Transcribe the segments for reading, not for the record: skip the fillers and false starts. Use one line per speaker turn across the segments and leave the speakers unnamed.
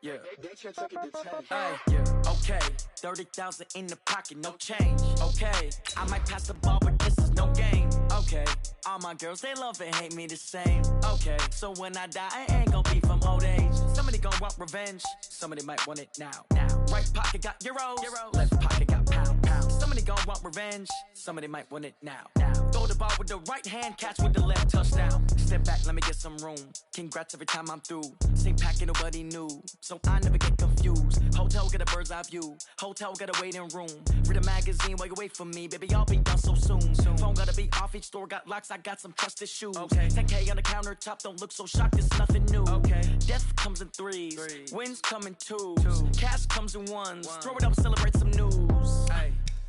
Yeah. Hey, yeah. Okay. 30,000 in the pocket, no change. Okay. I might pass the ball, but this is no game. Okay. All my girls, they love and hate me the same. Okay. So when I die, I ain't gon' be from old age. Somebody gon' want revenge. Somebody might want it now. Right pocket got euros. Left pocket got pound. Somebody gon' want revenge. Somebody might want it now. Throw the ball with the right hand, catch with the left, touchdown. Step back, let me get some room. Congrats every time I'm through. Same packet, nobody knew. So I never get confused. Hotel get a bird's eye view. Hotel got a waiting room. Read a magazine while you wait for me. Baby, I'll be done so soon. Phone gotta be off, each store got locks. I got some trusted shoes. 10K on the countertop, don't look so shocked, it's nothing new. Death comes in threes. Wins come in twos. Cash comes in ones. Throw it up, celebrate some news.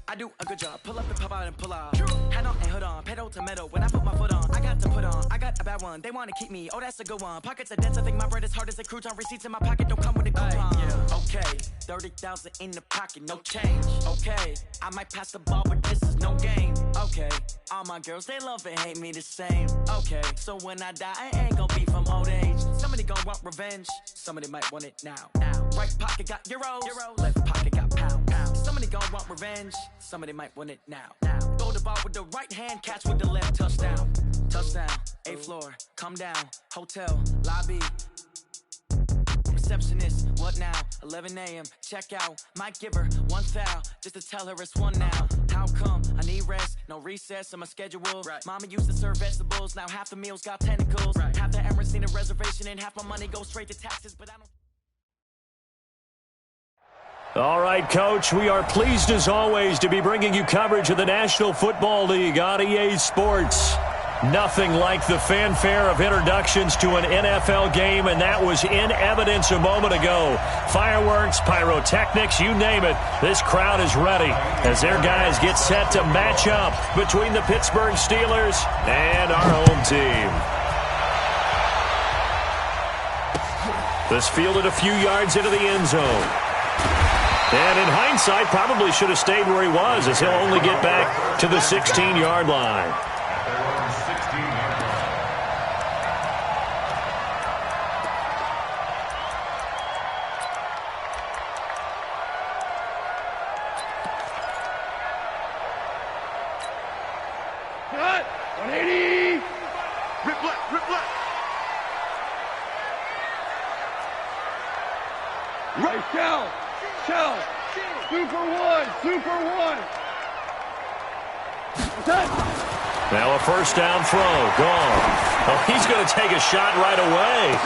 I do a good job. Pull up and pop out and pull out. Head on and hood on. Pedal to metal. When I put my foot on, I got to put on. I got a bad one. They want to keep me. Oh, that's a good one. Pockets are dense. I think my bread is hard as a crouton. Receipts in my pocket don't come with a coupon. Okay. 30,000 in the pocket. No change. Okay. I might pass the ball, but this is no game. Okay. All my girls, they love and hate me the same. Okay. So when I die, I ain't gonna be from old age. Somebody gon' want revenge. Somebody might want it now. Right pocket got euros. Left pocket got pound. Somebody gon' want revenge. Somebody might want it now. Throw the ball with the right hand, catch with the left, touchdown. Touchdown, 8th floor, come down. Hotel, lobby. Receptionist, what now? 11 a.m., check out. Might give her one foul, just to tell her it's one now. How come? I need rest, no recess on my schedule. Mama used to serve vegetables, now half the meals got tentacles. Half the Emirates seen a reservation and half my money goes straight to taxes, but I don't...
All right, Coach, we are pleased as always to be bringing you coverage of the National Football League on EA Sports. Nothing like the fanfare of introductions to an NFL game, and that was in evidence a moment ago. Fireworks, pyrotechnics, you name it. This crowd is ready as their guys get set to match up between the Pittsburgh Steelers and our home team. This fielded a few yards into the end zone. And in hindsight, probably should have stayed where he was, as he'll only get back to the 16-yard line.
Cut! 180! Rip left, rip left! Right down! Shell! Super one! Super one!
Now a first down throw. Gone. Oh, he's going to take a shot right away.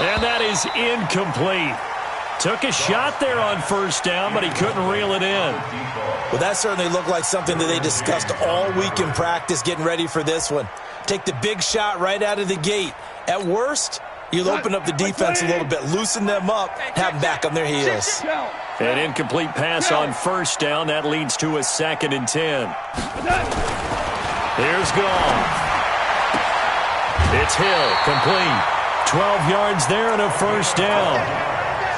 And that is incomplete. Took a shot there on first down, but he couldn't reel it in.
Well, that certainly looked like something that they discussed all week in practice getting ready for this one. Take the big shot right out of the gate. At worst, you'll open up the defense a little bit, loosen them up, have them back on their heels.
An incomplete pass on first down. That leads to a 2nd and 10. Here's Goff. It's Hill, complete. 12 yards there and a first down.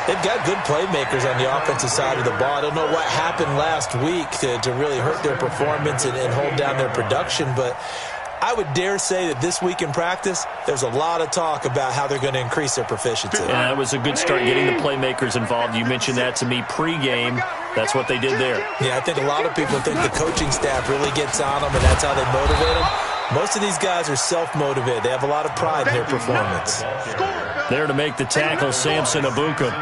They've got good playmakers on the offensive side of the ball. I don't know what happened last week to really hurt their performance and hold down their production, but I would dare say that this week in practice, there's a lot of talk about how they're going to increase their proficiency.
Yeah, it was a good start getting the playmakers involved. You mentioned that to me pregame. That's what they did there.
Yeah, I think a lot of people think the coaching staff really gets on them, and that's how they motivate them. Most of these guys are self-motivated. They have a lot of pride in their performance.
There to make the tackle, Samson Ebukam.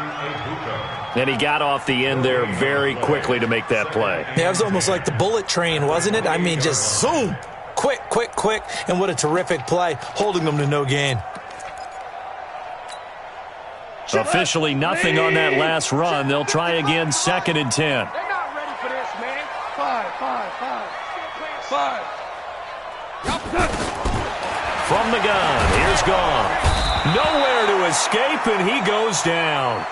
And he got off the end there very quickly to make that play.
Yeah, it was almost like the bullet train, wasn't it? I mean, just zoom. Quick, quick, quick. And what a terrific play, holding them to no gain.
Officially nothing on that last run. They'll try again, 2nd and 10.
They're not ready for this, man. 5.
From the gun, here's Goff. Nowhere to escape, and he goes down.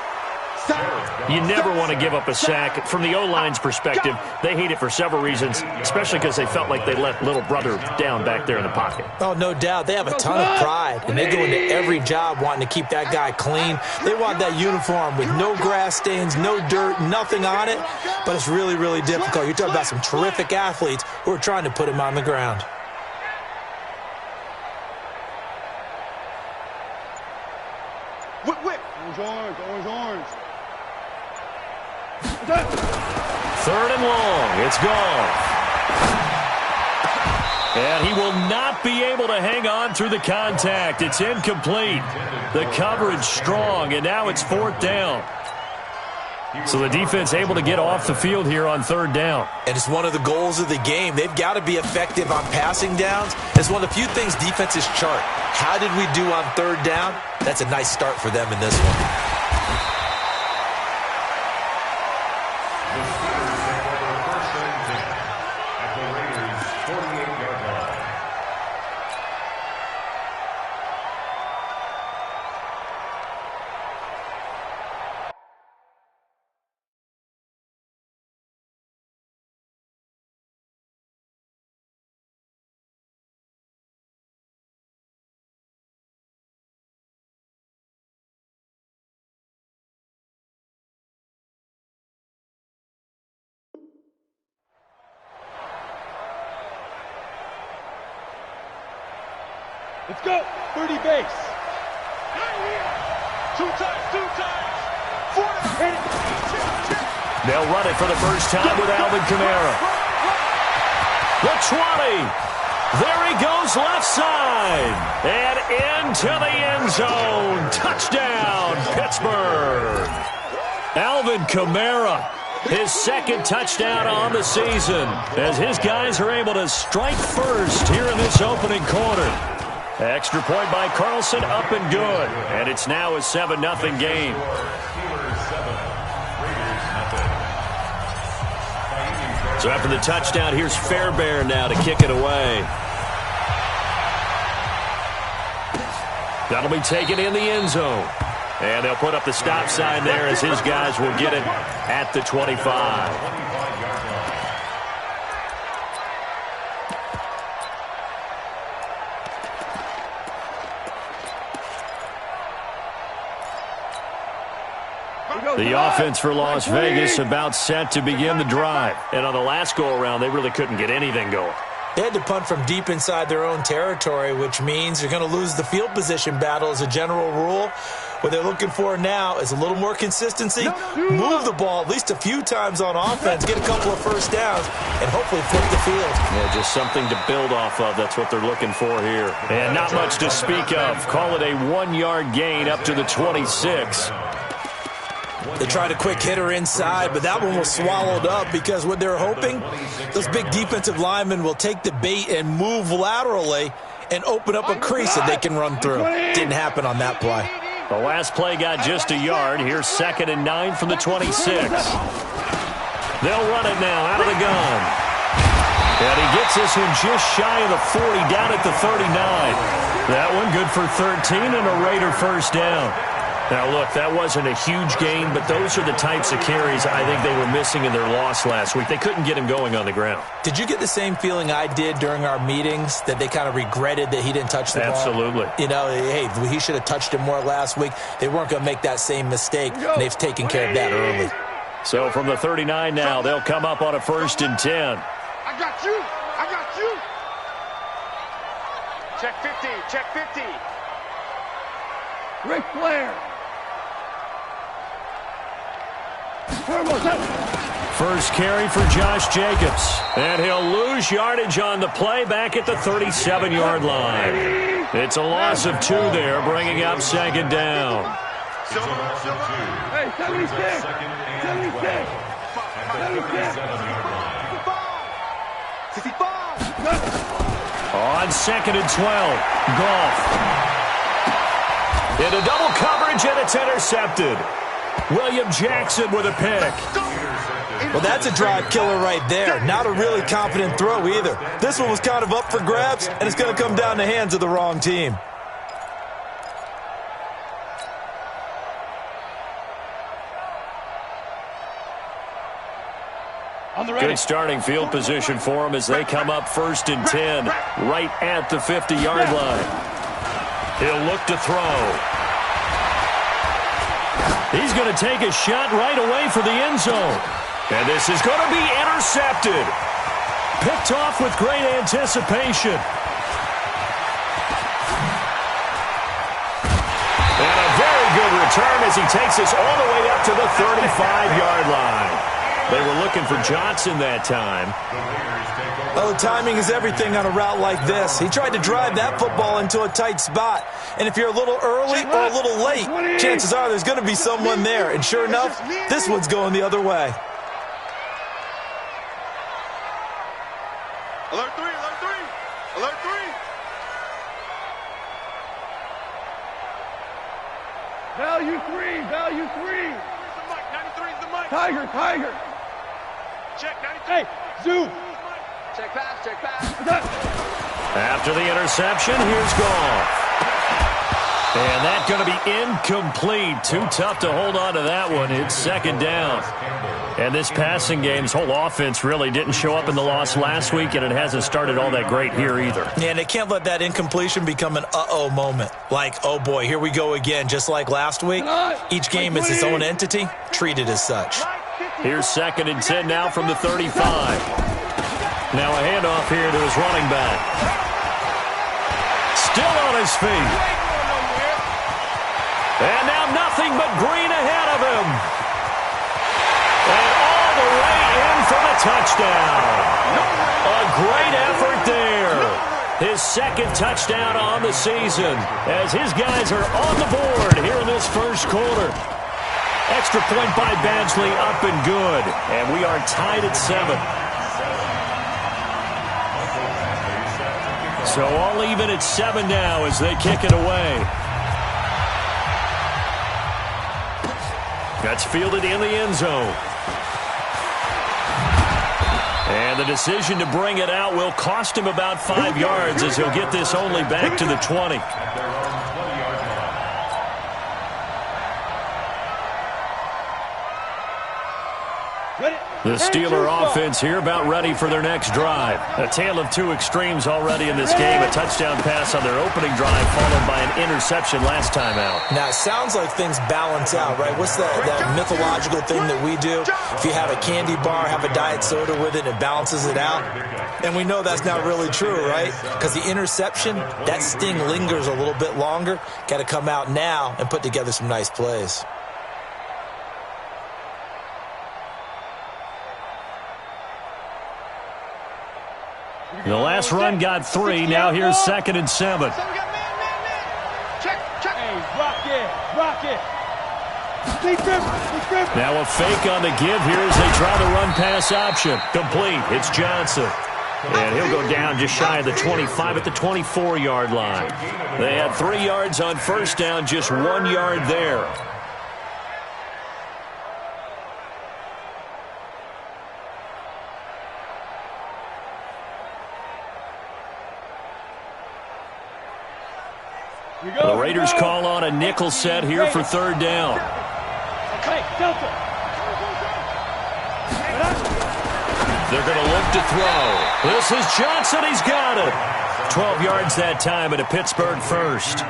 You never want to give up a sack. From the O-line's perspective, they hate it for several reasons, especially because they felt like they let little brother down back there in the pocket.
Oh, no doubt. They have a ton of pride, and they go into every job wanting to keep that guy clean. They want that uniform with no grass stains, no dirt, nothing on it, but it's really, really difficult. You're talking about some terrific athletes who are trying to put him on the ground.
Whip. Orange.
3rd and long. It's Goff. And he will not be able to hang on through the contact. It's incomplete. The coverage strong, and now it's 4th down. So the defense able to get off the field here on 3rd down.
And it's one of the goals of the game. They've got to be effective on passing downs. It's one of the few things defenses chart. How did we do on 3rd down? That's a nice start for them in this one.
Let's go. 30 base. 2 times. 4
They'll run it for the first time with Alvin Kamara. The 20. There he goes left side. And into the end zone. Touchdown, Pittsburgh. Alvin Kamara, his 2nd touchdown on the season, as his guys are able to strike first here in this opening quarter. Extra point by Carlson, up and good. And it's now a 7-0 game. So after the touchdown, here's Fairbairn now to kick it away. That'll be taken in the end zone. And they'll put up the stop sign there as his guys will get it at the 25. The offense for Las Vegas about set to begin the drive. And on the last go-around, they really couldn't get anything going.
They had to punt from deep inside their own territory, which means they're going to lose the field position battle as a general rule. What they're looking for now is a little more consistency, move the ball at least a few times on offense, get a couple of first downs, and hopefully flip the field.
Yeah, just something to build off of. That's what they're looking for here. And not much to speak of. Call it a 1-yard gain up to the 26.
They tried a quick hitter inside, but that one was swallowed up because what they're hoping, those big defensive linemen will take the bait and move laterally and open up a crease that they can run through. Didn't happen on that play.
The last play got just a yard. Here's 2nd and 9 from the 26. They'll run it now out of the gun. And he gets us in just shy of the 40, down at the 39. That one good for 13 and a Raider first down. Now, look, that wasn't a huge gain, but those are the types of carries I think they were missing in their loss last week. They couldn't get him going on the ground.
Did you get the same feeling I did during our meetings, that they kind of regretted that he didn't touch the ball?
Absolutely.
You know, hey, he should have touched it more last week. They weren't going to make that same mistake, and they've taken care of that early.
So from the 39 now, they'll come up on a 1st and 10.
I got you. I got you.
Check 50. Check 50.
Ric Flair.
First carry for Josh Jacobs. And he'll lose yardage on the play back at the 37-yard line. It's a loss of 2 there, bringing up 2nd down.
Hey, 76. 76.
65.
On 2nd and 12, Goff. Into double coverage, and it's intercepted. William Jackson with a pick.
Well, that's a drive killer right there. Not a really confident throw either. This one was kind of up for grabs, and it's going to come down the hands of the wrong team.
Good starting field position for them as they come up 1st and 10, right at the 50-yard line. He'll look to throw. He's going to take a shot right away for the end zone. And this is going to be intercepted. Picked off with great anticipation. And a very good return as he takes us all the way up to the 35-yard line. They were looking for Johnson that time.
Oh, timing is everything on a route like this. He tried to drive that football into a tight spot. And if you're a little early or a little late, chances are there's going to be someone there. And sure enough, this one's going the other way.
Alert 3, alert 3, alert 3.
Value 3, value 3.
Where's the mic? 93's the mic.
Tiger, Tiger.
Check 93.
Hey, Zoo.
Check pass, check pass.
After the interception, here's Goff. And that's going to be incomplete. Too tough to hold on to that one. It's 2nd down. And this passing game's whole offense really didn't show up in the loss last week, and it hasn't started all that great here either.
Yeah, and they can't let that incompletion become an uh-oh moment. Like, oh boy, here we go again, just like last week. Each game is its own entity, treated as such.
Here's 2nd and 10 now from the 35. Now a handoff here to his running back. Still on his feet. And now nothing but green ahead of him. And all the way in for the touchdown. A great effort there. His 2nd touchdown on the season as his guys are on the board here in this 1st quarter. Extra point by Badgley, up and good. And we are tied at 7. So all even at 7 now as they kick it away. That's fielded in the end zone. And the decision to bring it out will cost him about 5 yards as he'll get this only back to the 20. The Steeler offense here about ready for their next drive. A tale of 2 extremes already in this game. A touchdown pass on their opening drive followed by an interception last time out.
Now, it sounds like things balance out, right? What's that mythological thing that we do? If you have a candy bar, have a diet soda with it, it balances it out. And we know that's not really true, right? Because the interception, that sting lingers a little bit longer. Got to come out now and put together some nice plays.
The last run got 3. Now here's 2nd and 7.
So we got man. Check, check.
Hey, rock it.
Now a fake on the give here as they try the run-pass option. Complete. It's Johnson. And he'll go down just shy of the 25 at the 24-yard line. They had 3 yards on 1st down, just 1 yard there. The Raiders call on a nickel set here for third down. They're going to look to throw. This is Johnson. He's got it. 12 yards that time and a Pittsburgh first.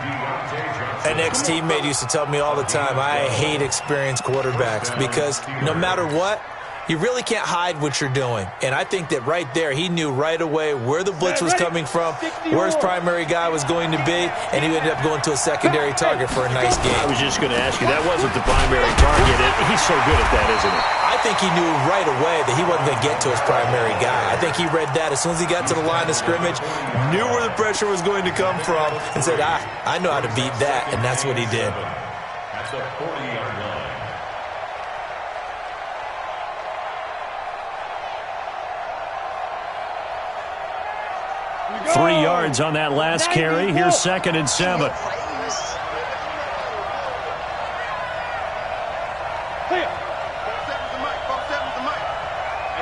An ex-teammate used to tell me all the time, I hate experienced quarterbacks because no matter what, you really can't hide what you're doing. And I think that right there, he knew right away where the blitz was coming from, where his primary guy was going to be, and he ended up going to a secondary target for a nice game.
I was just going to ask you, that wasn't the primary target. He's so good at that, isn't he?
I think he knew right away that he wasn't going to get to his primary guy. I think he read that as soon as he got to the line of scrimmage, knew where the pressure was going to come from, and said, I know how to beat that, and that's what he did.
At the 40-yard line.
3 yards on that last carry. Here's 2nd and 7.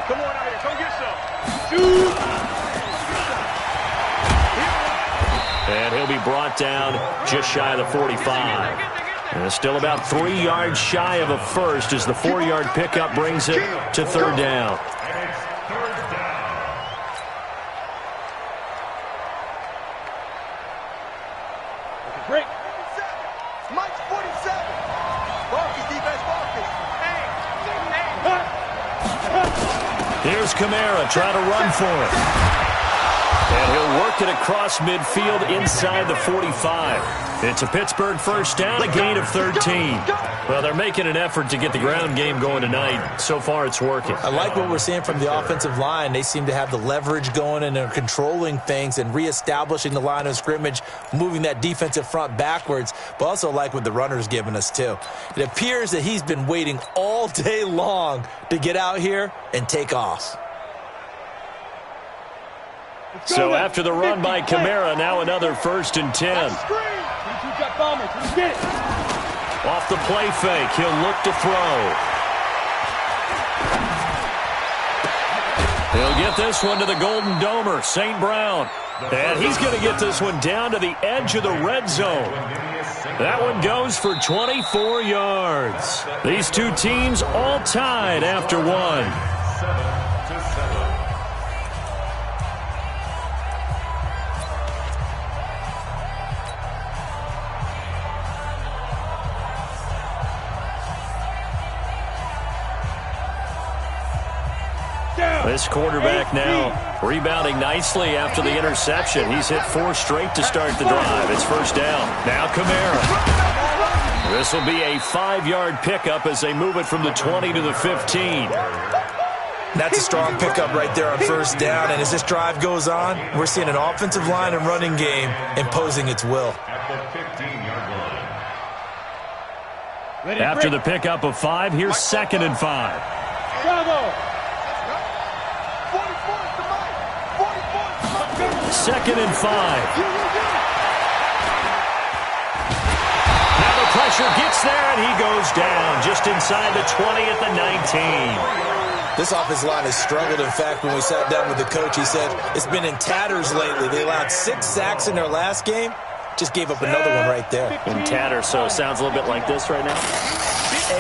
Come on out here, come get some. Shoot!
And he'll be brought down just shy of the 45. And still about 3 yards shy of a first as the 4-yard pickup brings it to third down.
Break. Mike's 47. Marcus, defense, Marcus.
Here's Kamara trying to run for it. And he'll work it across midfield inside the 45. It's a Pittsburgh first down, a gain of 13. Well, they're making an effort to get the ground game going tonight. So far, it's working.
I like what we're seeing from the offensive line. They seem to have the leverage going and they're controlling things and reestablishing the line of scrimmage, moving that defensive front backwards, but also like what the runner's giving us, too. It appears that he's been waiting all day long to get out here and take off.
So after the run by Kamara, now another 1st and 10. Off the play fake, he'll look to throw. He'll get this one to the Golden Domer, St. Brown. And he's going to get this one down to the edge of the red zone. That one goes for 24 yards. These two teams all tied after one.
7-7.
This quarterback now rebounding nicely after the interception. He's hit 4 straight to start the drive. It's first down. Now Kamara. This will be a 5-yard pickup as they move it from the 20 to the 15.
That's a strong pickup right there on first down. And as this drive goes on, we're seeing an offensive line and running game imposing its will.
At the 15-yard line.
After the pickup of 5, here's 2nd and 5.
Bravo!
2nd and 5. Now the pressure gets there, and he goes down just inside the 20 at the 19.
This offensive line has struggled. In fact, when we sat down with the coach, he said it's been in tatters lately. They allowed 6 sacks in their last game. Just gave up another one right there.
In tatters, so it sounds a little bit like this right now.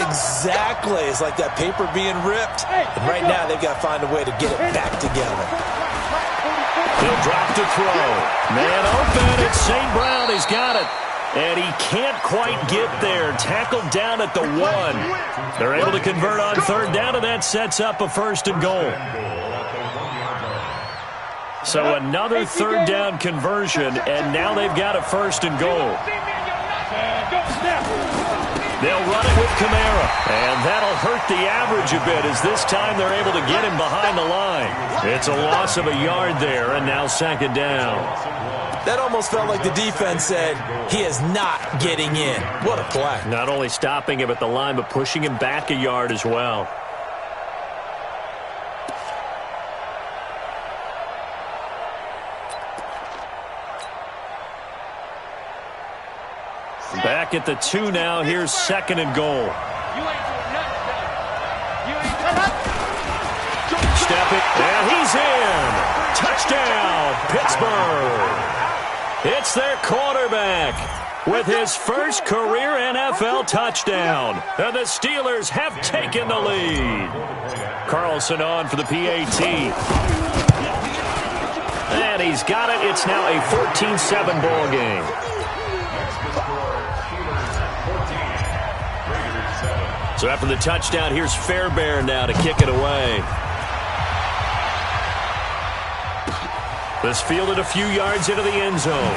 Exactly. It's like that paper being ripped. And right now, they've got to find a way to get it back together.
He'll drop to throw. Man open. It's St. Brown. He's got it. And he can't quite get there. Tackled down at the 1. They're able to convert on third down, and that sets up a 1st and goal. So another third down conversion, and now they've got a 1st and goal. They'll run it with Kamara, and that'll hurt the average a bit as this time they're able to get him behind the line. It's a loss of a yard there, and now 2nd down.
That almost felt like the defense said, he is not getting in. What a play.
Not only stopping him at the line, but pushing him back a yard as well. Back at the 2 now. Here's 2nd and goal. Stepping, and he's in. Touchdown, Pittsburgh. It's their quarterback. with his first career NFL touchdown. And the Steelers have taken the lead. Carlson on for the PAT. And he's got it. It's now a 14-7 ball game. So after the touchdown, here's Fairbairn now to kick it away. This fielded a few yards into the end zone.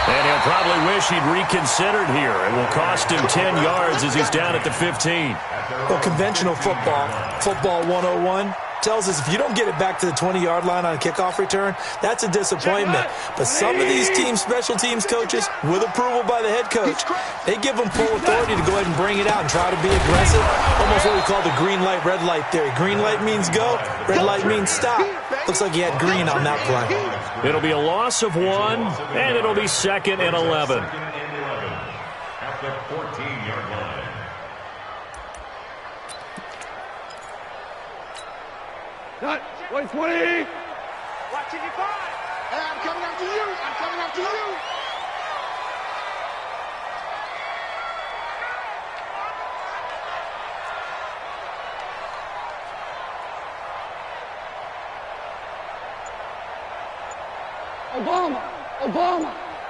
And he'll probably wish he'd reconsidered here. It will cost him 10 yards as he's down at the 15.
Well, conventional football 101, tells us if you don't get it back to the 20-yard line on a kickoff return, that's a disappointment. But some of these special teams coaches, with approval by the head coach, they give them full authority to go ahead and bring it out and try to be aggressive. Almost what we call the green light, red light theory. Green light means go, red light means stop. Looks like he had green on that play.
It'll be a loss of 1, and it'll be 2nd and 11.
At the 14-yard line.
Not 20.
Watching you five. Hey, I'm coming after you. I'm coming after you.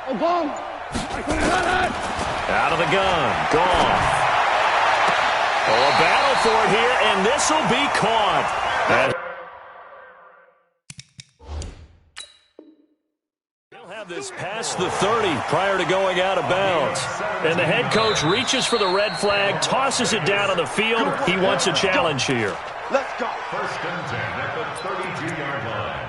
Obama.
Out of the gun. Goff. Oh, a battle for it here, and this will be caught. He'll have this past the 30 prior to going out of bounds. And the head coach reaches for the red flag, tosses it down on the field. He wants a challenge here.
Let's go.
1st and 10 at the 32-yard line.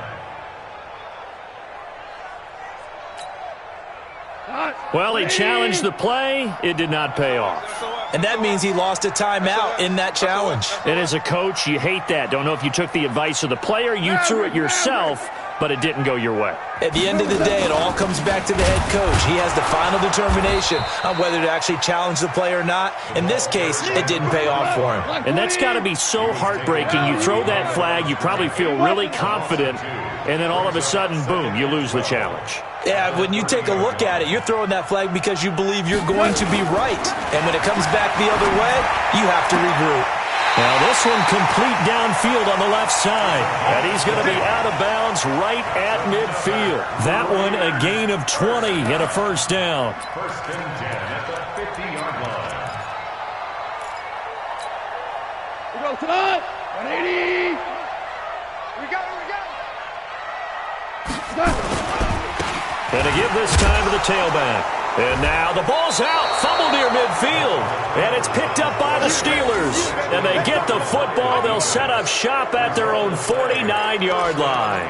Well, he challenged the play. It did not pay off.
And that means he lost a timeout in that challenge.
And as a coach, you hate that. Don't know if you took the advice of the player, you threw it yourself, but it didn't go your way.
At the end of the day, it all comes back to the head coach. He has the final determination on whether to actually challenge the play or not. In this case, it didn't pay off for him.
And that's got to be so heartbreaking. You throw that flag, you probably feel really confident, and then all of a sudden, boom, you lose the challenge.
Yeah, when you take a look at it, you're throwing that flag because you believe you're going to be right. And when it comes back the other way, you have to regroup.
Now this one complete downfield on the left side. And he's going to be out of bounds right at midfield. That one a gain of 20 and a first down.
1st and 10 at the 50-yard line.
We go tonight. 180.
We go.
And to give this time to the tailback. And now the ball's out. Fumble near midfield. And it's picked up by the Steelers. And they get the football. They'll set up shop at their own 49-yard line.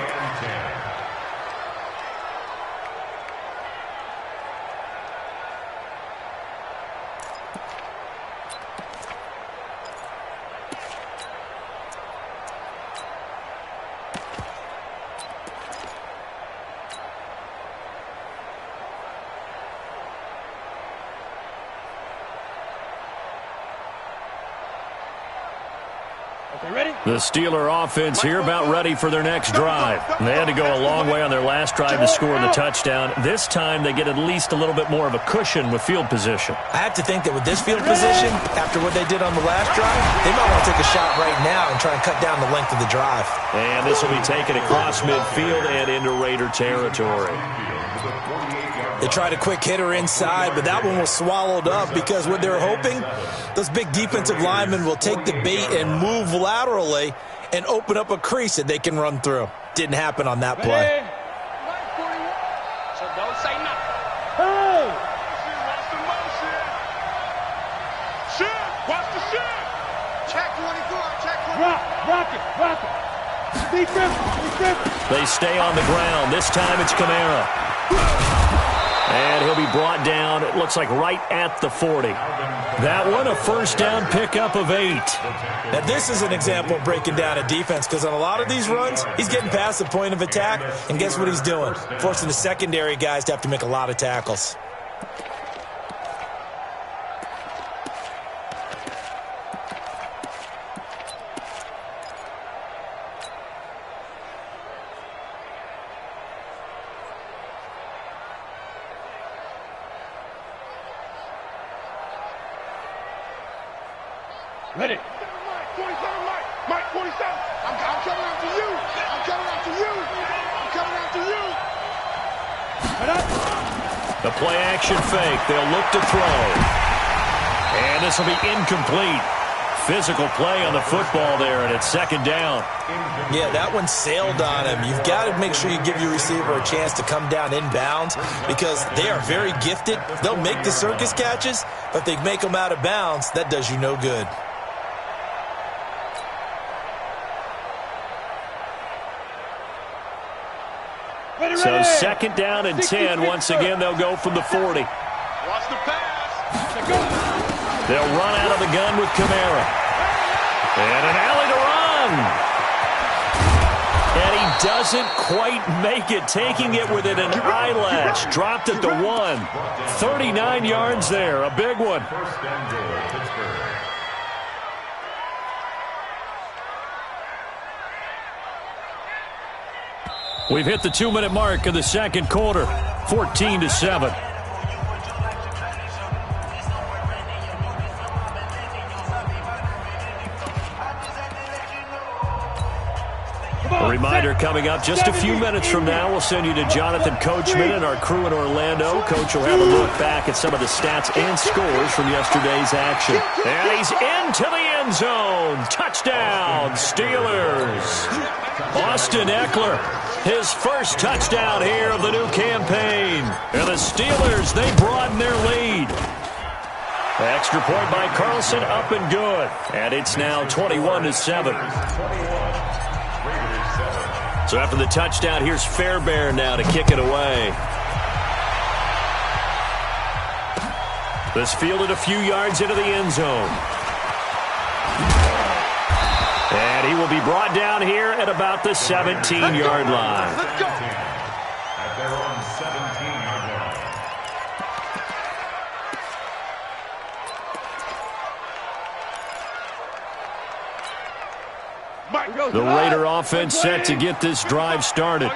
The Steeler offense here about ready for their next drive. They had to go a long way on their last drive to score the touchdown. This time they get at least a little bit more of a cushion with field position.
I have to think that with this field position, after what they did on the last drive, they might want to take a shot right now and try and cut down the length of the drive.
And this will be taken across midfield and into Raider territory.
They tried a quick hitter inside, but that one was swallowed up because what they're hoping, those big defensive linemen will take the bait and move laterally and open up a crease that they can run through. Didn't happen on that play.
So don't say nothing.
Hey!
Watch the motion. Shit. Watch the shit. Check 24. Check 24.
Rock it. Defense.
They stay on the ground. This time it's Kamara. And he'll be brought down, it looks like right at the 40. That one, a first down pickup of 8.
Now, this is an example of breaking down a defense because on a lot of these runs, he's getting past the point of attack, and guess what he's doing? Forcing the secondary guys to have to make a lot of tackles.
Ready.
27, Mike. Mike, 27. I'm coming after you. I'm coming after you. I'm coming after you.
The play action fake. They'll look to throw. And this will be incomplete. Physical play on the football there, and it's second down.
Yeah, that one sailed on him. You've got to make sure you give your receiver a chance to come down inbounds because they are very gifted. They'll make the circus catches, but if they make them out of bounds, that does you no good.
So second down and 10. Once again, they'll go from the 40.
Watch the pass.
They'll run out of the gun with Kamara. And an alley to run. And he doesn't quite make it, taking it within an eyelash. Dropped at the 1. 39 yards there, a big one.
First and goal, Pittsburgh.
We've hit the 2-minute mark of the second quarter, 14-7. A reminder coming up just a few minutes from now. We'll send you to Jonathan Coachman and our crew in Orlando. Coach will have a look back at some of the stats and scores from yesterday's action. And he's into the end zone. Touchdown, Steelers. Austin Eckler, his first touchdown here of the new campaign. And the Steelers, they broaden their lead. Extra point by Carlson, up and good. And it's now 21-7. So after the touchdown, here's Fairbairn now to kick it away. This fielded a few yards into the end zone. And he will be brought down here at about the 17-yard line.
Let's go.
At their own 17-yard line.
The Raider offense set to get this drive started.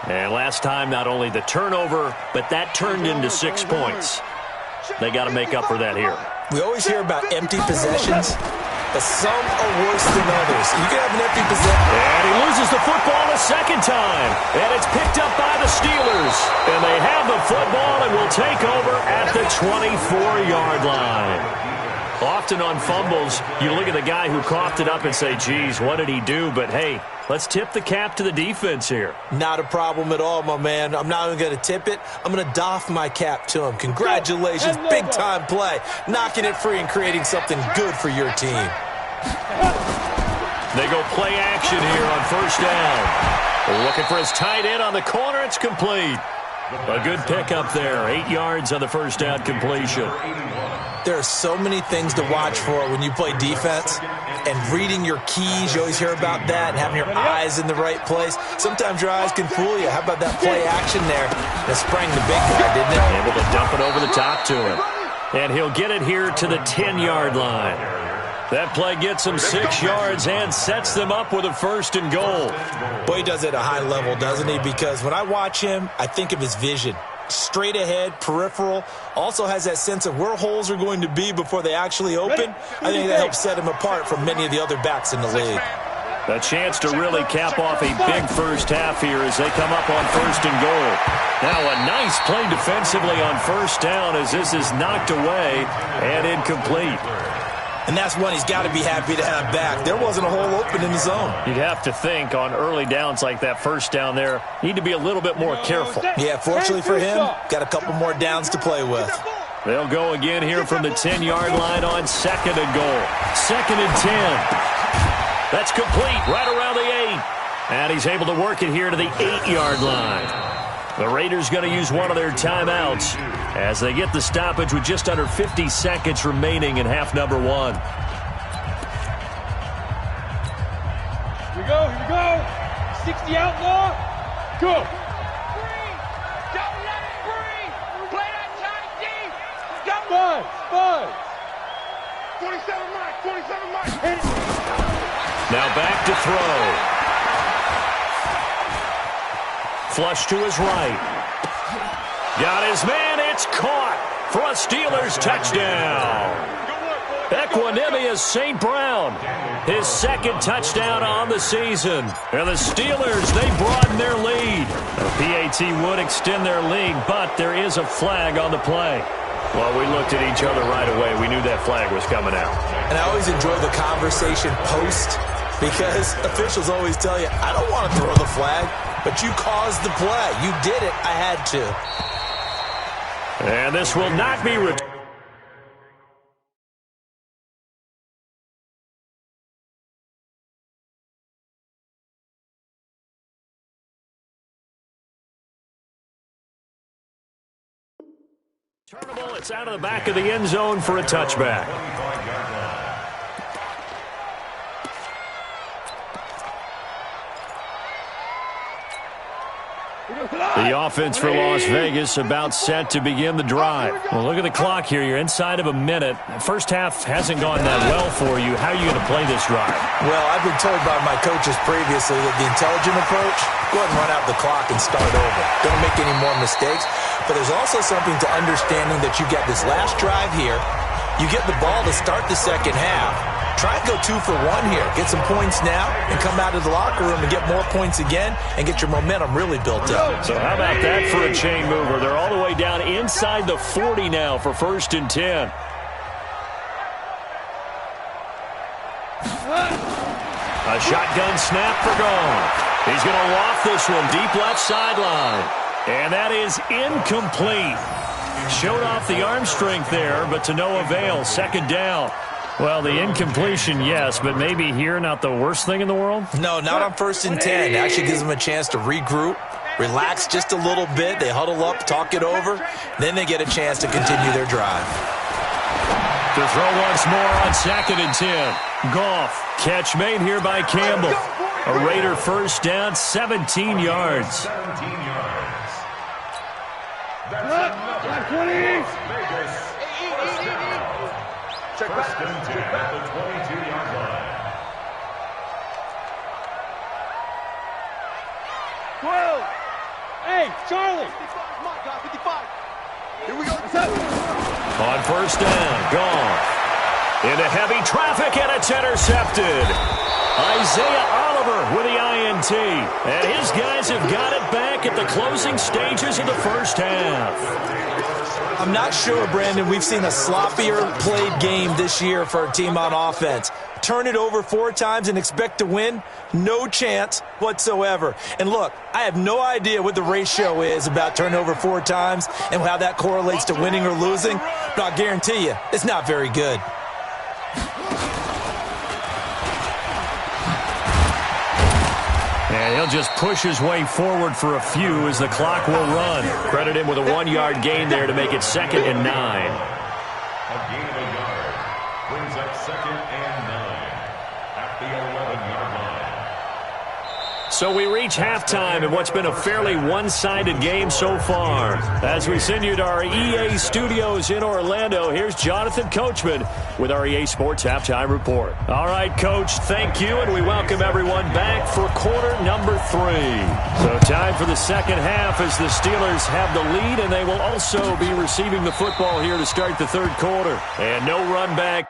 And last time, not only the turnover, but that turned into 6 points. They got to make up for that here.
We always hear about empty possessions, but some are worse than others. You can have an empty possession.
And he loses the football a second time. And it's picked up by the Steelers. And they have the football and will take over at the 24-yard line. Often on fumbles, you look at the guy who coughed it up and say, geez, what did he do? But, hey, let's tip the cap to the defense here.
Not a problem at all, my man. I'm not even going to tip it. I'm going to doff my cap to him. Congratulations, big-time play. Knocking it free and creating something good for your team.
They go play action here on first down. Looking for his tight end on the corner. It's complete. A good pickup there. 8 yards on the first down completion.
There are so many things to watch for when you play defense. And reading your keys, you always hear about that, and having your eyes in the right place. Sometimes your eyes can fool you. How about that play action there that sprang the big guy, didn't it?
Able to dump it over the top to him. And he'll get it here to the 10-yard line. That play gets him 6 yards and sets them up with a first and goal.
Boy, he does it at a high level, doesn't he? Because when I watch him, I think of his vision. Straight ahead, peripheral, also has that sense of where holes are going to be before they actually open. I think that helps set him apart from many of the other backs in the league.
A chance to really cap off a big first half here as they come up on first and goal. Now a nice play defensively on first down as this is knocked away and incomplete.
And that's one he's got to be happy to have back. There wasn't a hole open in the zone.
You'd have to think on early downs like that first down there, need to be a little bit more careful.
Yeah, fortunately for him, got a couple more downs to play with.
They'll go again here from the 10-yard line on second and goal. Second and 10. That's complete right around the 8. And he's able to work it here to the 8-yard line. The Raiders going to use one of their timeouts as they get the stoppage with just under 50 seconds remaining in half number 1.
Here we go. 60 outlaw. Go.
Free. Don't let it free. Play that tight deep. Go.
Five.
47 Mike.
Now back to throw. Flush to his right. Got his man. It's caught for a Steelers touchdown.
Good work, boys.
Equanimeous St. Brown, his second touchdown on the season. And the Steelers, they broaden their lead. The PAT would extend their lead, but there is a flag on the play. Well, we looked at each other right away. We knew that flag was coming out.
And I always enjoy the conversation post because officials always tell you, I don't want to throw the flag, but you caused the play. You did it. I had to.
And this will not be returned. Turnable, it's out of the back of the end zone for a touchback. The offense for Las Vegas about set to begin the drive. Well, look at the clock here. You're inside of a minute. First half hasn't gone that well for you. How are you going to play this drive?
Well, I've been told by my coaches previously that the intelligent approach, go ahead and run out the clock and start over. Don't make any more mistakes. But there's also something to understanding that you get this last drive here. You get the ball to start the second half. Try and go 2 for 1 here. Get some points now and come out of the locker room and get more points again and get your momentum really built up.
So how about that for a chain mover? They're all the way down inside the 40 now for 1st and 10. A shotgun snap for Goff. He's going to loft this one deep left sideline. And that is incomplete. Showed off the arm strength there, but to no avail. 2nd down. Well, the incompletion, yes, but maybe here not the worst thing in the world?
No, not on 1st and 10. It actually gives them a chance to regroup, relax just a little bit. They huddle up, talk it over. Then they get a chance to continue their drive.
To throw once more on 2nd and 10. Goff, catch made here by Campbell. A Raider first down, 17 yards.
17 yards.
That's 20.
First and 10 at the 22-yard line.
12. Hey, Charlie. 55. Here we go.
On 1st down, Goff. Into heavy traffic, and it's intercepted. Isaiah Oliver with the INT. And his guys have got it back at the closing stages of the first half.
I'm not sure, Brandon, we've seen a sloppier played game this year for a team on offense. Turn it over 4 times and expect to win? No chance whatsoever. And look, I have no idea what the ratio is about turning over 4 times and how that correlates to winning or losing, but I'll guarantee you, it's not very good.
And he'll just push his way forward for a few as the clock will run. Credit him with a 1-yard gain there to make it 2nd and 9.
A gain of a yard brings up 2nd and 9 at the 11-yard line.
So we reach halftime in what's been a fairly one-sided game so far. As we send you to our EA studios in Orlando, here's Jonathan Coachman with our EA Sports Halftime Report. All right, Coach, thank you, and we welcome everyone back for quarter number 3. So time for the second half as the Steelers have the lead, and they will also be receiving the football here to start the third quarter. And no run back.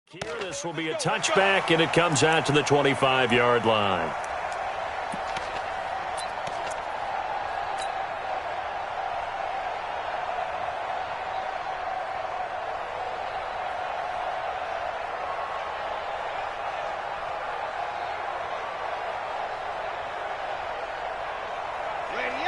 Here, this will be a touchback, and it comes out to the 25-yard line.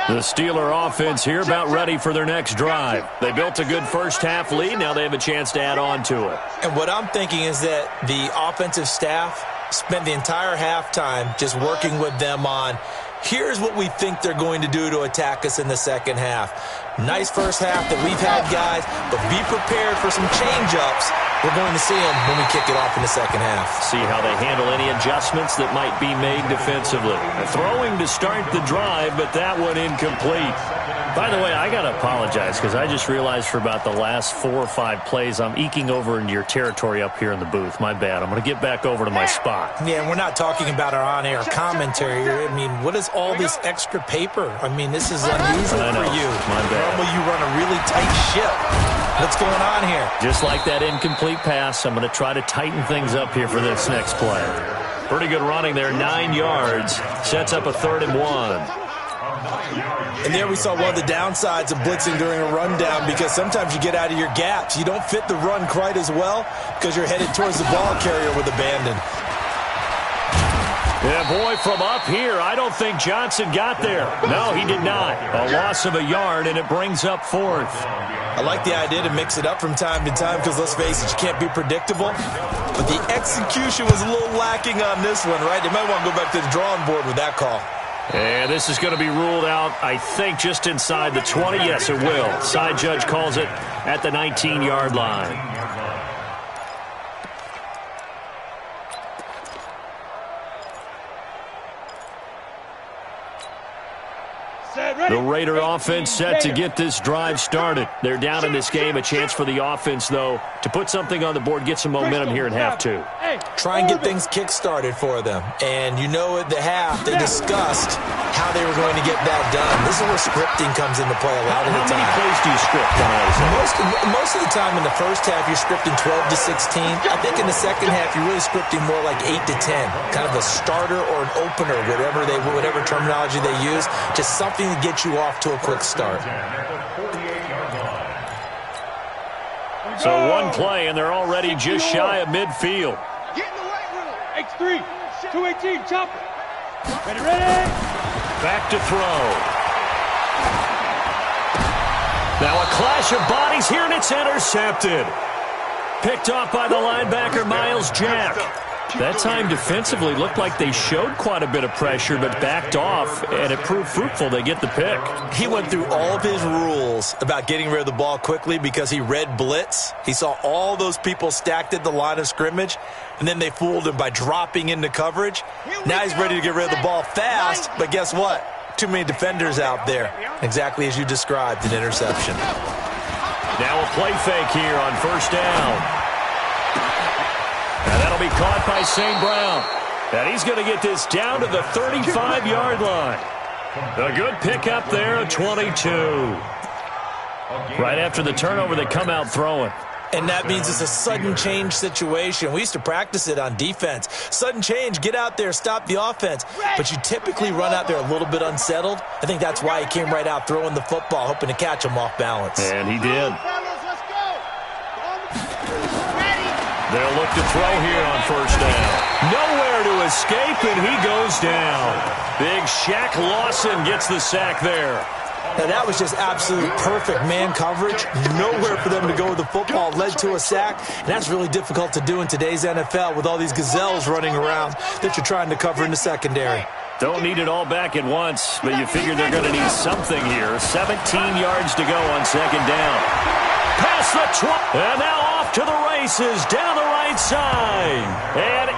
The Steeler offense here about ready for their next drive. They built a good first half lead. Now they have a chance to add on to it.
And what I'm thinking is that the offensive staff spent the entire halftime just working with them on, here's what we think they're going to do to attack us in the second half. Nice first half that we've had, guys, but be prepared for some change-ups. We're going to see them when we kick it off in the second half.
See how they handle any adjustments that might be made defensively. Throwing to start the drive, but that one incomplete. By the way, I got to apologize because I just realized for about the last 4 or 5 plays, I'm eking over into your territory up here in the booth. My bad. I'm going to get back over to my spot.
Yeah, and we're not talking about our on-air commentary here. I mean, what is all this extra paper? I mean, this is unusual for you.
My bad.
Normally you run a really tight ship. What's going on here?
Just like that incomplete pass, I'm going to try to tighten things up here for this next play. Pretty good running there, 9 yards. Sets up a 3rd and 1.
And there we saw one of the downsides of blitzing during a rundown, because sometimes you get out of your gaps. You don't fit the run quite as well because you're headed towards the ball carrier with abandon.
Yeah, boy, from up here, I don't think Johnson got there. No, he did not. A loss of a yard, and it brings up 4th.
I like the idea to mix it up from time to time because, let's face it, you can't be predictable. But the execution was a little lacking on this one, right? They might want to go back to the drawing board with that call.
And this is going to be ruled out, I think, just inside the 20. Yes, it will. Side judge calls it at the 19-yard line. The Raider offense set to get this drive started. They're down in this game. A chance for the offense, though, to put something on the board, get some momentum here in half 2.
Try and get things kick-started for them. And you know at the half, they discussed how they were going to get that done. This is where scripting comes into play a lot of the time.
How many plays do you script?
Most of the time in the first half, you're scripting 12 to 16. I think in the second half, you're really scripting more like 8 to 10. Kind of a starter or an opener, whatever terminology they use. Just something to get you off to a quick start.
So one play, and they're already just shy of midfield.
Get in the right room. X3, 218, chopper. Ready.
Back to throw. Now a clash of bodies here, and it's intercepted. Picked off by the linebacker, Miles Jack. That time defensively looked like they showed quite a bit of pressure but backed off, and it proved fruitful. They get the pick.
He went through all of his rules about getting rid of the ball quickly because he read blitz. He saw all those people stacked at the line of scrimmage, and then they fooled him by dropping into coverage. Now he's ready to get rid of the ball fast, but guess what? Too many defenders out there. Exactly as you described, an interception.
Now a play fake here on 1st down. And that'll be caught by St. Brown. And he's going to get this down to the 35-yard line. A good pickup there, a 22. Right after the turnover, they come out throwing.
And that means it's a sudden change situation. We used to practice it on defense. Sudden change, get out there, stop the offense. But you typically run out there a little bit unsettled. I think that's why he came right out throwing the football, hoping to catch him off balance.
And he did. They'll look to throw here on 1st down. Nowhere to escape, and he goes down. Big Shaq Lawson gets the sack there.
Now, that was just absolute perfect man coverage. Nowhere for them to go with the football. Led to a sack. And that's really difficult to do in today's NFL with all these gazelles running around that you're trying to cover in the secondary.
Don't need it all back at once, but you figure they're going to need something here. 17 yards to go on 2nd down. Past the 12, and now off to the races, down the right side, and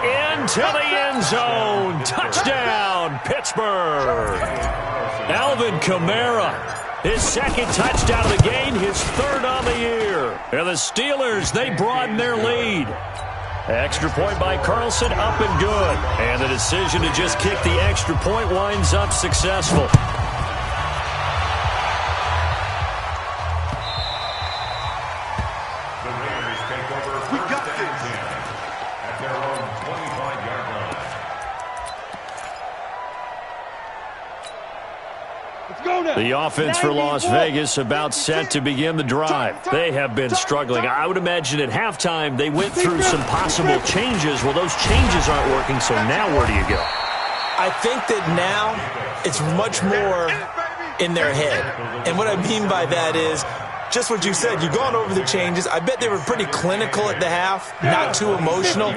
into the end zone. Touchdown, Pittsburgh. Alvin Kamara, his 2nd touchdown of the game, his 3rd on the year. And the Steelers, they broaden their lead. Extra point by Carlson, up and good. And the decision to just kick the extra point winds up successful. The offense for Las Vegas about set to begin the drive. They have been struggling. I would imagine at halftime they went through some possible changes. Well, those changes aren't working, so now where do you go?
I think that now it's much more in their head. And what I mean by that is just what you said. You've gone over the changes. I bet they were pretty clinical at the half, not too emotional.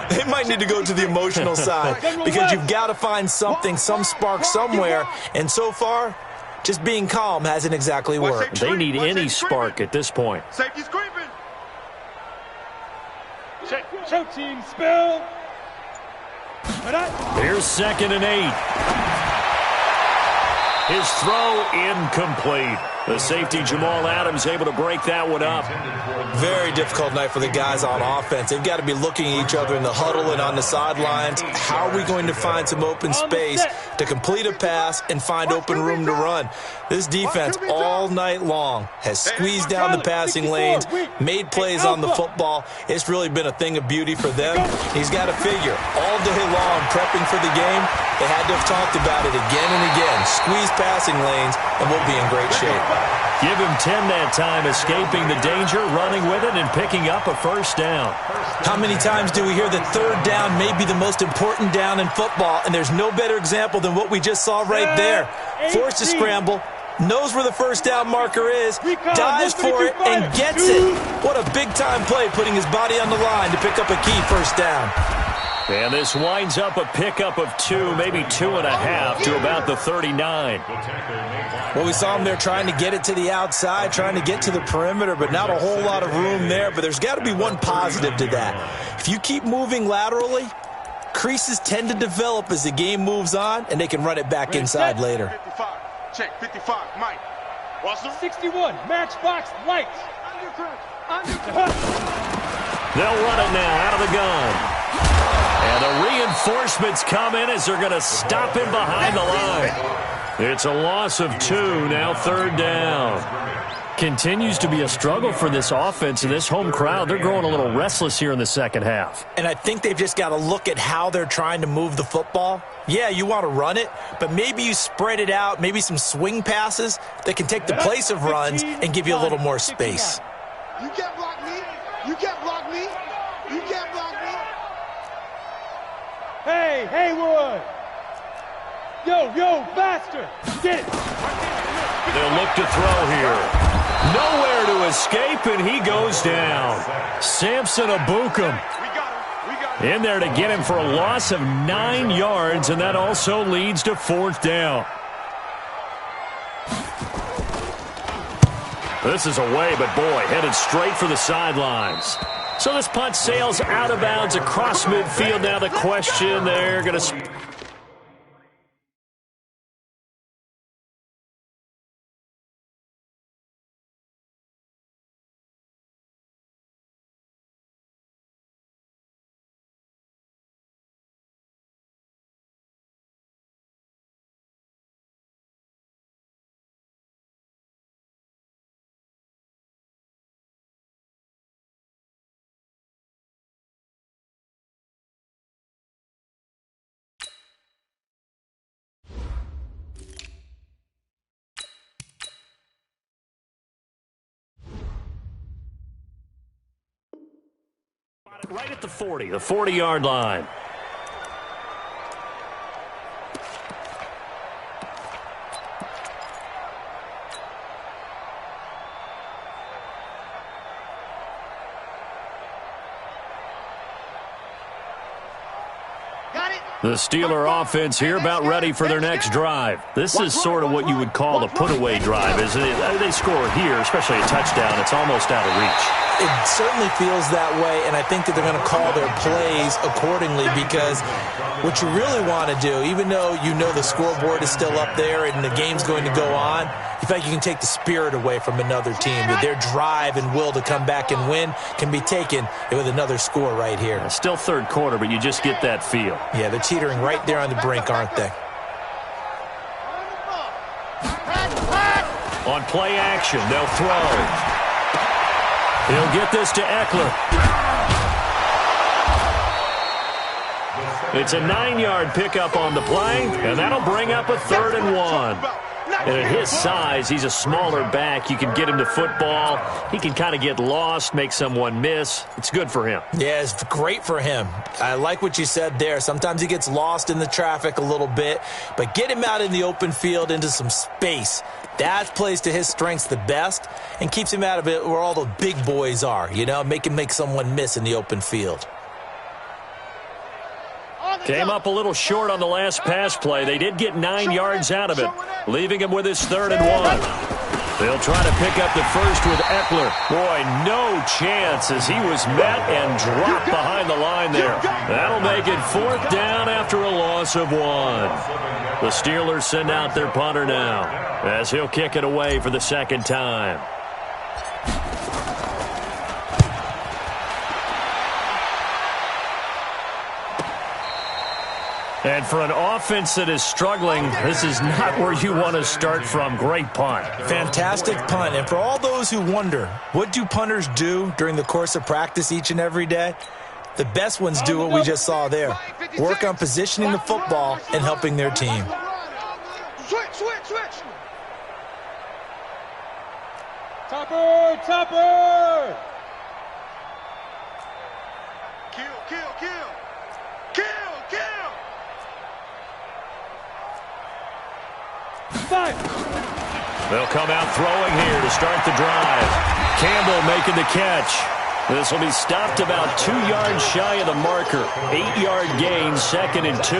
They might need to go to the emotional side because you've got to find something, some spark somewhere. And so far, Just being calm hasn't exactly worked.
They need any spark at this point.
Safety's creeping.
Show team, spill.
Here's 2nd and 8. His throw incomplete. The safety, Jamal Adams, able to break that one up.
Very difficult night for the guys on offense. They've got to be looking at each other in the huddle and on the sidelines. How are we going to find some open space to complete a pass and find open room to run? This defense all night long has squeezed down the passing lanes, made plays on the football. It's really been a thing of beauty for them. He's got to figure all day long prepping for the game. They had to have talked about it again and again. Squeeze passing lanes and we'll be in great shape.
Give him 10 that time, escaping the danger, running with it, and picking up a first down.
How many times do we hear that third down may be the most important down in football, and there's no better example than what we just saw right there. Forced to scramble, knows where the first down marker is, dives for it, and gets it. What a big-time play, putting his body on the line to pick up a key first down.
And this winds up a pickup of 2, maybe 2.5 to about the 39.
Well, we saw him there trying to get it to the outside, trying to get to the perimeter, but not a whole lot of room there. But there's got to be one positive to that. If you keep moving laterally, creases tend to develop as the game moves on, and they can run it back inside later.
55. Check 55. Mike. Russell.
61. Matchbox lights.
They'll run it now out of the gun. And the reinforcements come in as they're going to stop him behind the line. It's a loss of 2, now 3rd down. Continues to be a struggle for this offense and this home crowd. They're growing a little restless here in the second half.
And I think they've just got to look at how they're trying to move the football. Yeah, you want to run it, but maybe you spread it out, maybe some swing passes that can take the place of runs and give you a little more space.
You can't block me. You can't block me. You can't block me.
Hey, Haywood. Yo, faster. Get it.
They'll look to throw here. Nowhere to escape, and he goes down. Samson Ebukam in there to get him for a loss of 9 yards, and that also leads to 4th down. This is away, but boy, headed straight for the sidelines. So this punt sails out of bounds across midfield. Now the question, they're going to... Right at the 40-yard line. The Steeler offense here about ready for their next drive. This is sort of what you would call the put-away drive, isn't it? They score here, especially a touchdown. It's almost out of reach.
It certainly feels that way, and I think that they're going to call their plays accordingly because what you really want to do, even though you know the scoreboard is still up there and the game's going to go on, in fact, you can take the spirit away from another team. That their drive and will to come back and win can be taken with another score right here.
Still third quarter, but you just get that feel.
Yeah, they're teetering right there on the brink, aren't they?
On play action, they'll throw. He'll get this to Eckler. It's a 9-yard pickup on the play, and that'll bring up a 3rd and 1. And at his size, he's a smaller back. You can get him to football. He can kind of get lost, make someone miss. It's good for him.
Yeah, it's great for him. I like what you said there. Sometimes he gets lost in the traffic a little bit, but get him out in the open field into some space. That plays to his strengths the best and keeps him out of it where all the big boys are, you know, make someone miss in the open field.
Came up a little short on the last pass play. They did get 9 yards out of it, leaving him with his 3rd and 1. They'll try to pick up the first with Eckler. Boy, no chance as he was met and dropped behind the line there. That'll make it 4th down after a loss of 1. The Steelers send out their punter now as he'll kick it away for the 2nd time. And for an offense that is struggling, this is not where you want to start from. Great punt.
Fantastic punt. And for all those who wonder, what do punters do during the course of practice each and every day? The best ones do what we just saw there. Work on positioning the football and helping their team.
Switch. Topper. Kill.
They'll come out throwing here to start the drive. Campbell making the catch. This will be stopped about 2 yards shy of the marker. 8-yard gain, 2nd and 2.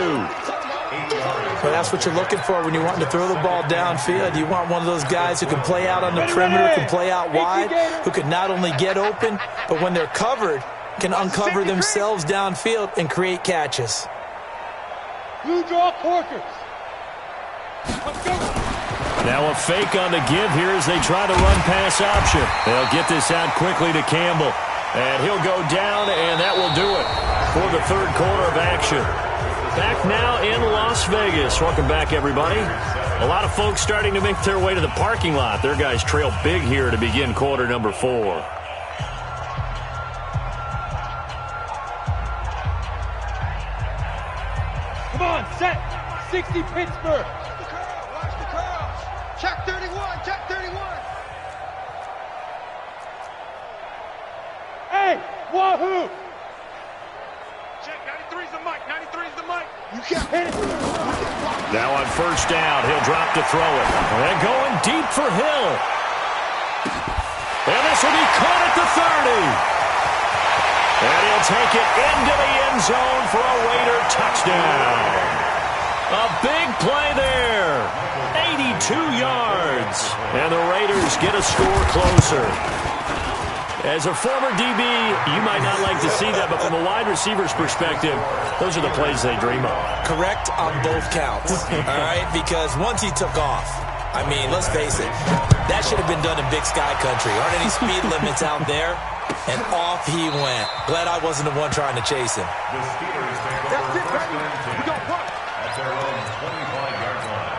Well, that's what you're looking for when you're wanting to throw the ball downfield. You want one of those guys who can play out on the perimeter, can play out wide, who can not only get open, but when they're covered, can uncover themselves downfield and create catches.
Blue draw Corkers. Let's go.
Now a fake on the give here as they try to run pass option. They'll get this out quickly to Campbell. And he'll go down, and that will do it for the 3rd quarter of action. Back now in Las Vegas. Welcome back, everybody. A lot of folks starting to make their way to the parking lot. Their guys trail big here to begin quarter number 4.
Come on, set. 60 Pittsburgh.
Watch the curls. Check 31.
Hey, wahoo!
Check 93's the mic. You can't
hit it.
Now on 1st down, he'll drop to throw it. And going deep for Hill. And this will be caught at the 30. And he'll take it into the end zone for a Raider touchdown. A big play there. 82 yards. And the Raiders get a score closer. As a former DB, you might not like to see that, but from a wide receiver's perspective, those are the plays they dream of.
Correct on both counts, all right? Because once he took off, I mean, let's face it, that should have been done in Big Sky Country. Aren't any speed limits out there? And off he went. Glad I wasn't the one trying to chase him.
The Steelers take over first and 10 at their own 25-yard line.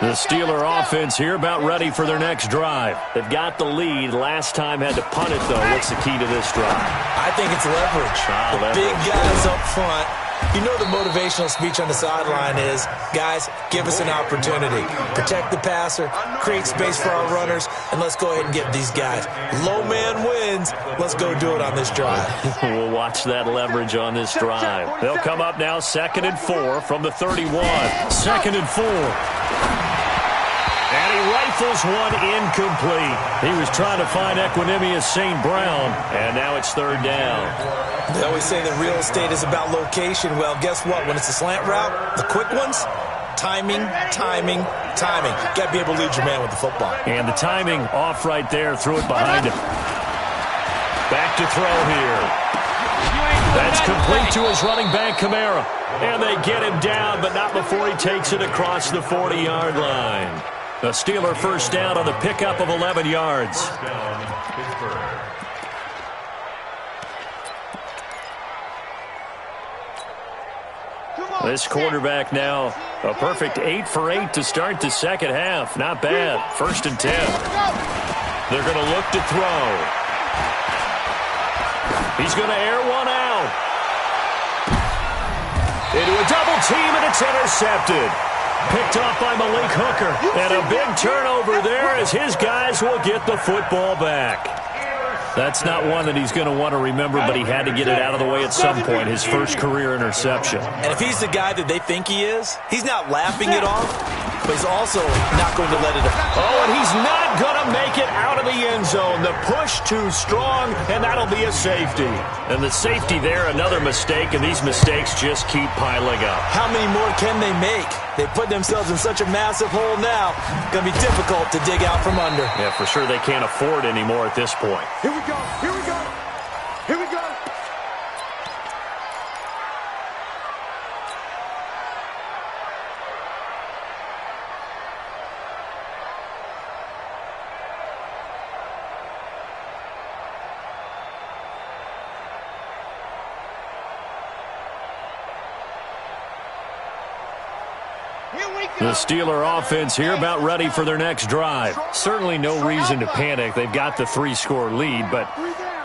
The Steeler offense here about ready for their next drive. They've got the lead. Last time had to punt it, though. What's the key to this drive?
I think it's leverage. The big guys up front. You know the motivational speech on the sideline is, guys, give us an opportunity. Protect the passer, create space for our runners, and let's go ahead and get these guys. Low man wins. Let's go do it on this drive.
We'll watch that leverage on this drive. They'll come up now 2nd and 4 from the 31. 2nd and 4. And he rifles one incomplete. He was trying to find Equanimeous St. Brown, and now it's 3rd down.
They always say that real estate is about location. Well, guess what? When it's a slant route, the quick ones, timing. Got to be able to lead your man with the football.
And the timing off right there. Threw it behind him. Back to throw here. That's complete to his running back, Kamara. And they get him down, but not before he takes it across the 40-yard line. A Steeler 1st down on the pickup of 11 yards. This quarterback now, a perfect 8 for 8 to start the 2nd half. Not bad. 1st and 10. They're going to look to throw. He's going to air one out. Into a double team, and it's intercepted. Picked off by Malik Hooker. And a big turnover there as his guys will get the football back. That's not one that he's going to want to remember, but he had to get it out of the way at some point, his first career interception.
And if he's the guy that they think he is, he's not laughing it off. but he's also not going to let it affect.
Oh, and he's not going to make it out of the end zone. The push too strong, and that'll be a safety. And the safety there, another mistake, and these mistakes just keep piling up.
How many more can they make? They put themselves in such a massive hole now. Going to be difficult to dig out from under.
Yeah, for sure they can't afford any more at this point.
Here we go. Here we go. Here we go.
The Steeler offense here about ready for their next drive. Certainly no reason to panic. They've got the 3-score lead, but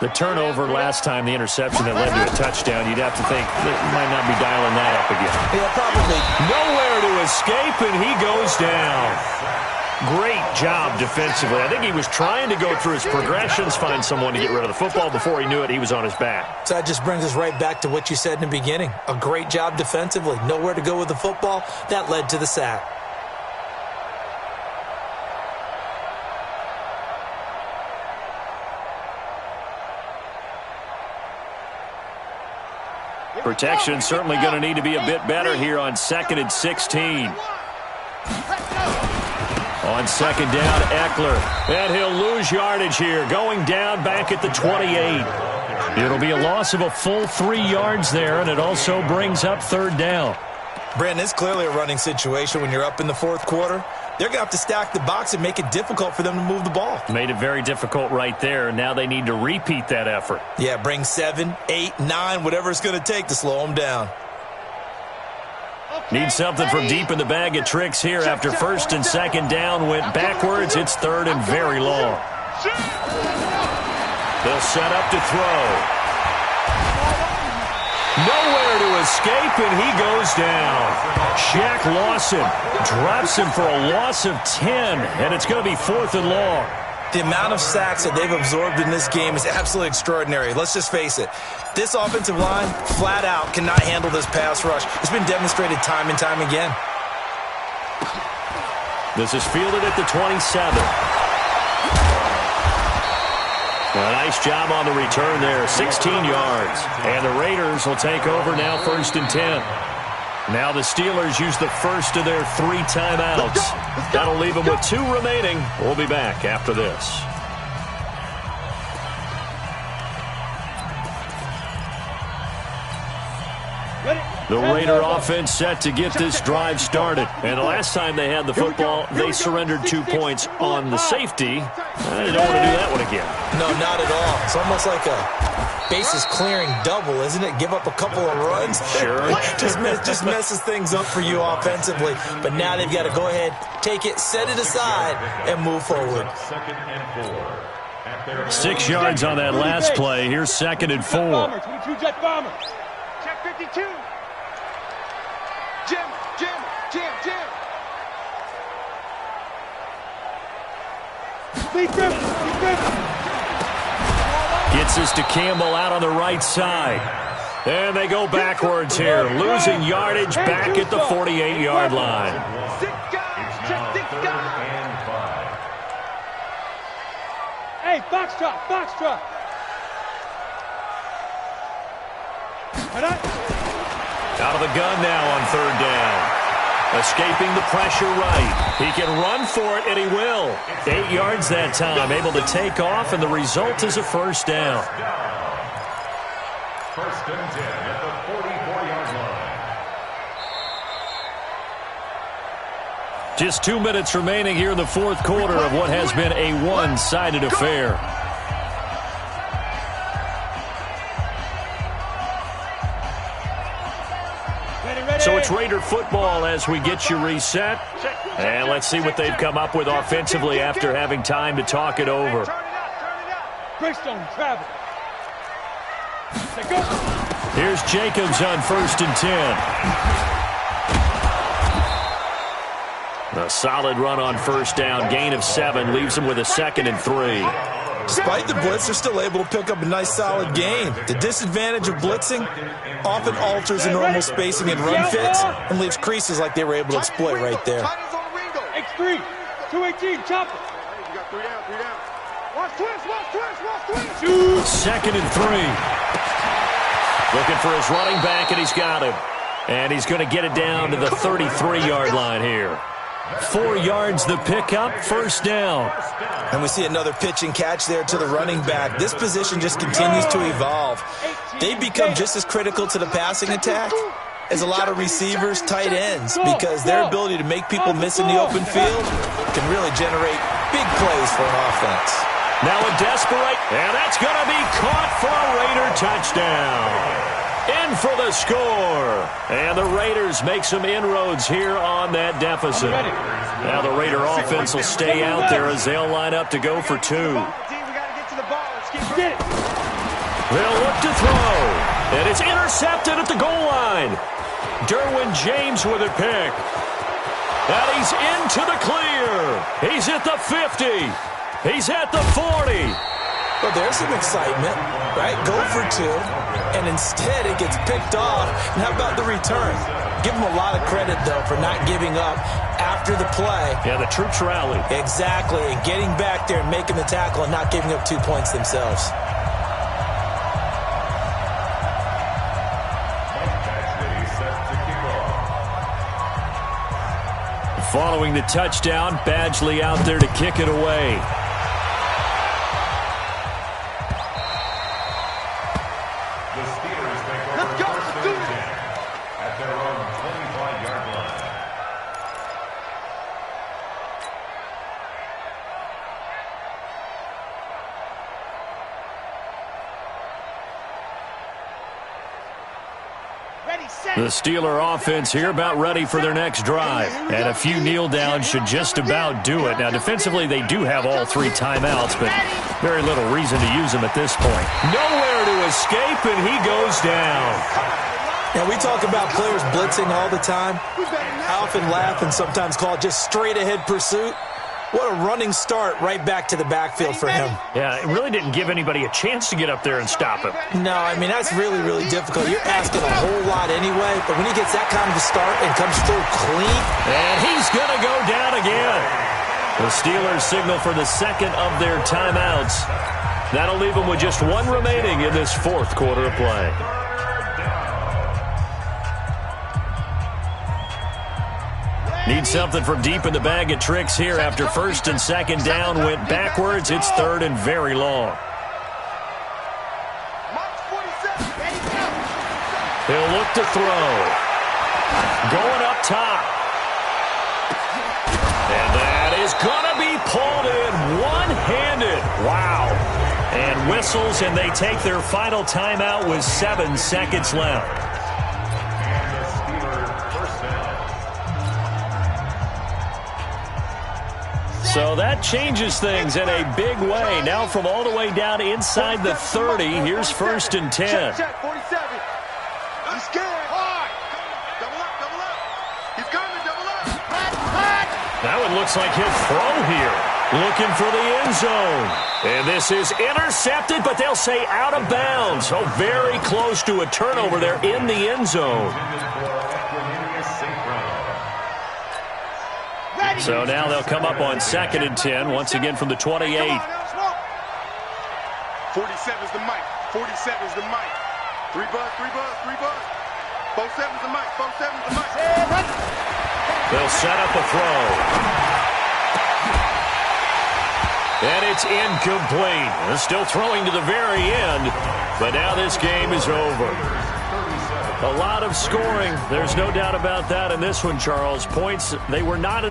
the turnover last time, the interception that led to a touchdown, you'd have to think they might not be dialing that up again.
Yeah, probably.
Nowhere to escape, and he goes down. Great job defensively. I think he was trying to go through his progressions, find someone to get rid of the football. Before he knew it, he was on his back.
So that just brings us right back to what you said in the beginning. A great job defensively. Nowhere to go with the football. That led to the sack.
Protection certainly going to need to be a bit better here on 2nd and 16. On 2nd down, Eckler. And he'll lose yardage here, going down back at the 28. It'll be a loss of a full 3 yards there, and it also brings up 3rd down.
Brandon, it's clearly a running situation when you're up in the 4th quarter. They're going to have to stack the box and make it difficult for them to move the ball.
Made it very difficult right there. Now they need to repeat that effort.
Yeah, bring 7, 8, 9, whatever it's going to take to slow them down.
Need something from deep in the bag of tricks here after 1st and 2nd down went backwards. It's 3rd and very long. They'll set up to throw. Nowhere to escape, and he goes down. Shaq Lawson drops him for a loss of 10, and it's going to be 4th and long.
The amount of sacks that they've absorbed in this game is absolutely extraordinary. Let's just face it. This offensive line, flat out, cannot handle this pass rush. It's been demonstrated time and time again.
This is fielded at the 27. A nice job on the return there, 16 yards. And the Raiders will take over now 1st and 10. Now the Steelers use the first of their 3 timeouts. That'll leave them with 2 remaining. We'll be back after this. The Raider offense set to get this drive started. And the last time they had the football, they surrendered 2 points on the safety. They don't want to do that one again.
No, not at all. It's almost like a bases clearing double, isn't it? Give up a couple of runs.
Sure.
just messes things up for you offensively. But now they've got to go ahead, take it, set it aside, and move forward.
6 yards on that last play. Here's 2nd and 4.
22 Jet Bomber. Check 52. Jim. Lee Griffin.
Gets this to Campbell out on the right side. And they go backwards here, losing yardage back at the 48-yard line.
6 guys. Check 6 guys. Hey, Foxtrot.
Out of the gun now on 3rd down. Escaping the pressure right. He can run for it, and he will. 8 yards that time, able to take off, and the result is a 1st down.
1st and 10 at the 44-yard line.
Just 2 minutes remaining here in the 4th quarter of what has been a one-sided affair. So it's Raider football as we get you reset. And let's see what they've come up with offensively after having time to talk it over.
Greystone travel.
Here's Jacobs on 1st and 10. A solid run on 1st down. Gain of 7 leaves him with a 2nd and 3.
Despite the blitz, they're still able to pick up a nice, solid gain. The disadvantage of blitzing often alters the normal spacing and run fits and leaves creases like they were able to exploit right there.
3. 218, chop it.
You got 3 down, 3 down. Watch twist.
Second and 3. Looking for his running back, and he's got him. And he's going to get it down to the 33-yard line here. 4 yards the pickup, first down.
And we see another pitch and catch there to the running back. This position just continues to evolve. They become just as critical to the passing attack as a lot of receivers, tight ends, because their ability to make people miss in the open field can really generate big plays for an offense.
Now a desperate, and that's going to be caught for a Raider touchdown. In for the score. And the Raiders make some inroads here on that deficit. Now the Raider offense will stay out there as they'll line up to go for 2. They'll look to throw. And it's intercepted at the goal line. Derwin James with a pick. And he's into the clear. He's at the 50. He's at the 40.
Well, there's some excitement, right? Go for 2, and instead it gets picked off. And how about the return? Give them a lot of credit, though, for not giving up after the play.
Yeah, the troops rallied.
Exactly, and getting back there and making the tackle and not giving up 2 points themselves.
Following the touchdown, Badgley out there to kick it away. The Steeler offense here about ready for their next drive. And a few kneel downs should just about do it. Now, defensively, they do have all 3 timeouts, but very little reason to use them at this point. Nowhere to escape, and he goes down.
Now, we talk about players blitzing all the time. I often laugh and sometimes call it just straight-ahead pursuit. What a running start right back to the backfield for him.
Yeah, it really didn't give anybody a chance to get up there and stop him.
No, I mean, that's really, really difficult. You're asking a whole lot anyway, but when he gets that kind of a start and comes through clean.
And he's going to go down again. The Steelers signal for the second of their timeouts. That'll leave them with just 1 remaining in this 4th quarter of play. Need something from deep in the bag of tricks here after 1st and 2nd down went backwards. It's 3rd and very long. He'll look to throw. Going up top. And that is going to be pulled in one-handed. Wow. And whistles, and they take their final timeout with 7 seconds left. So that changes things in a big way. Now from all the way down inside the 30, here's 1st and 10.
Check, 47. He's scared. Hard. Double up. He's coming, double up.
That one looks like he'll throw here. Looking for the end zone. And this is intercepted, but they'll say out of bounds. So very close to a turnover there in the end zone. So now they'll come up on 2nd and 10, once again from the 28.
47's the mic. 47's the mic. 3 buzz. 47's the mic. 47's the mic.
They'll set up a throw. And it's incomplete. They're still throwing to the very end, but now this game is over. A lot of scoring. There's no doubt about that in this one, Charles. Points, they were not